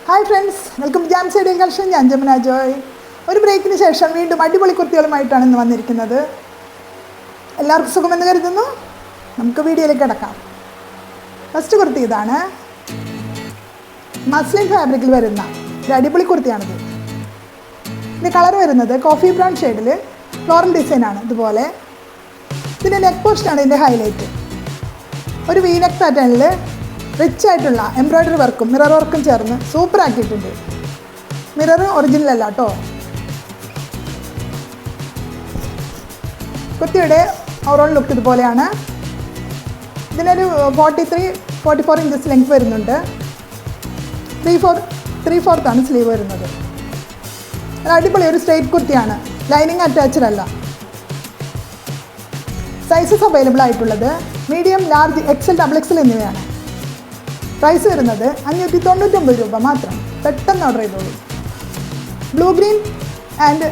Hi friends, welcome to Jams ideal collection. ഞാൻ ജമുന ജോയ്. ഒരു ബ്രേക്കിന് ശേഷം വീണ്ടും അടിപൊളി കുർത്തികളുമായിട്ടാണ് ഇന്ന് വന്നിരിക്കുന്നത്. എല്ലാവർക്കും സുഖമെന്ന് കരുതുന്നു. നമുക്ക് വീഡിയോയിലേക്ക് കിടക്കാം. ഫസ്റ്റ് കുർത്തി ഇതാണ്. മസ്ലിൻ ഫാബ്രിക്കിൽ വരുന്ന ഒരു അടിപൊളി കുർത്തിയാണിത്. ഇതിൻ്റെ കളർ വരുന്നത് കോഫി ബ്രൗൺ ഷെയ്ഡിൽ ഫ്ലോറൽ ഡിസൈനാണ്. ഇതുപോലെ ഇതിൻ്റെ നെക്ക് പോസ്റ്റാണ് ഇതിൻ്റെ ഹൈലൈറ്റ്. ഒരു വി നെക്ക് പാറ്റേണിൽ റിച്ച് ആയിട്ടുള്ള എംബ്രോയ്ഡറി വർക്കും മിറർ വർക്കും ചേർന്ന് സൂപ്പർ ആക്കിയിട്ടുണ്ട്. മിറർ ഒറിജിനൽ അല്ല കേട്ടോ. കുർത്തിയുടെ ഓവറോൾ ലുക്ക് ഇതുപോലെയാണ്. ഇതിനൊരു 43-44 ഇഞ്ചസ് ലെങ്ത് വരുന്നുണ്ട്. 3/4 സ്ലീവ് വരുന്നത്. അത് അടിപൊളി ഒരു സ്ട്രെയിറ്റ് കുർത്തിയാണ്. ലൈനിങ് അറ്റാച്ച്ഡ് അല്ല. സൈസസ് അവൈലബിൾ ആയിട്ടുള്ളത് മീഡിയം, ലാർജ്, എക്സൽ, XXL എന്നിവയാണ്. പ്രൈസ് വരുന്നത് 599 രൂപ മാത്രം. പെട്ടെന്ന് ഓർഡർ ചെയ്തോളൂ. ബ്ലൂ ഗ്രീൻ ആൻഡ്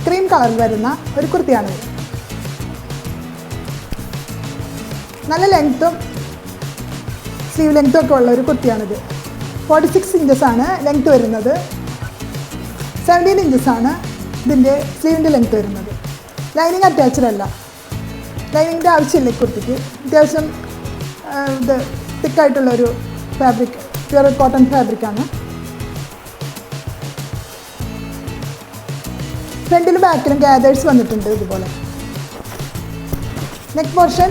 ക്രീം കളറിൽ വരുന്ന ഒരു കുർത്തിയാണിത്. നല്ല ലെങ്ത്തും സ്ലീവ് ലെങ്ത്തും ഒക്കെ ഉള്ള ഒരു കുർത്തിയാണിത്. 46 ഇഞ്ചസാണ് ലെങ്ത്ത് വരുന്നത്. 17 ഇഞ്ചസാണ് ഇതിൻ്റെ സ്ലീവിൻ്റെ ലെങ്ത്ത് വരുന്നത്. ലൈനിങ് അറ്റാച്ച്ഡ് അല്ല. ലൈനിങ്ങിൻ്റെ ആവശ്യമില്ല ഈ കുർത്തിക്ക്. അത്യാവശ്യം ഇത് തിക്കായിട്ടുള്ളൊരു ഫാബ്രിക്, പ്യുവർ കോട്ടൺ ഫാബ്രിക്കാണ്. ഫ്രണ്ടിലും ബാക്കിലും ഗാദേഴ്സ് വന്നിട്ടുണ്ട്. ഇതുപോലെ നെക്ക് പോർഷൻ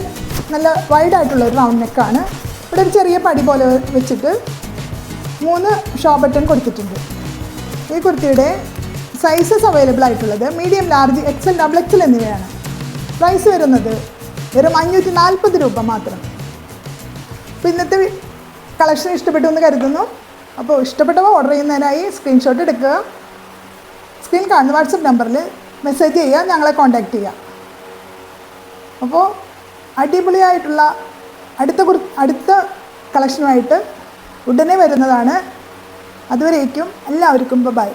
നല്ല വൈഡായിട്ടുള്ള ഒരു റൗണ്ട് നെക്കാണ്. ഇവിടെ ഒരു ചെറിയ പടി പോലെ വെച്ചിട്ട് 3 ഷോ ബട്ടൺ കൊടുത്തിട്ടുണ്ട്. ഈ കുർത്തിയുടെ സൈസസ് അവൈലബിൾ ആയിട്ടുള്ളത് മീഡിയം, ലാർജ്, XL, XXL എന്നിവയാണ്. പ്രൈസ് വരുന്നത് വെറും 540 രൂപ മാത്രം. അപ്പോൾ ഇന്നത്തെ കളക്ഷൻ ഇഷ്ടപ്പെട്ടു എന്ന് കരുതുന്നു. അപ്പോൾ ഇഷ്ടപ്പെട്ടവ ഓർഡർ ചെയ്യുന്നതിനായി സ്ക്രീൻഷോട്ട് എടുക്കുക. സ്ക്രീൻ കാണുന്ന വാട്സപ്പ് നമ്പറിൽ മെസ്സേജ് ചെയ്യുക, ഞങ്ങളെ കോൺടാക്റ്റ് ചെയ്യുക. അപ്പോൾ അടിപൊളിയായിട്ടുള്ള അടുത്ത കളക്ഷനുമായിട്ട് ഉടനെ വരുന്നതാണ്. അതുവരേക്കും എല്ലാവർക്കും ബൈ.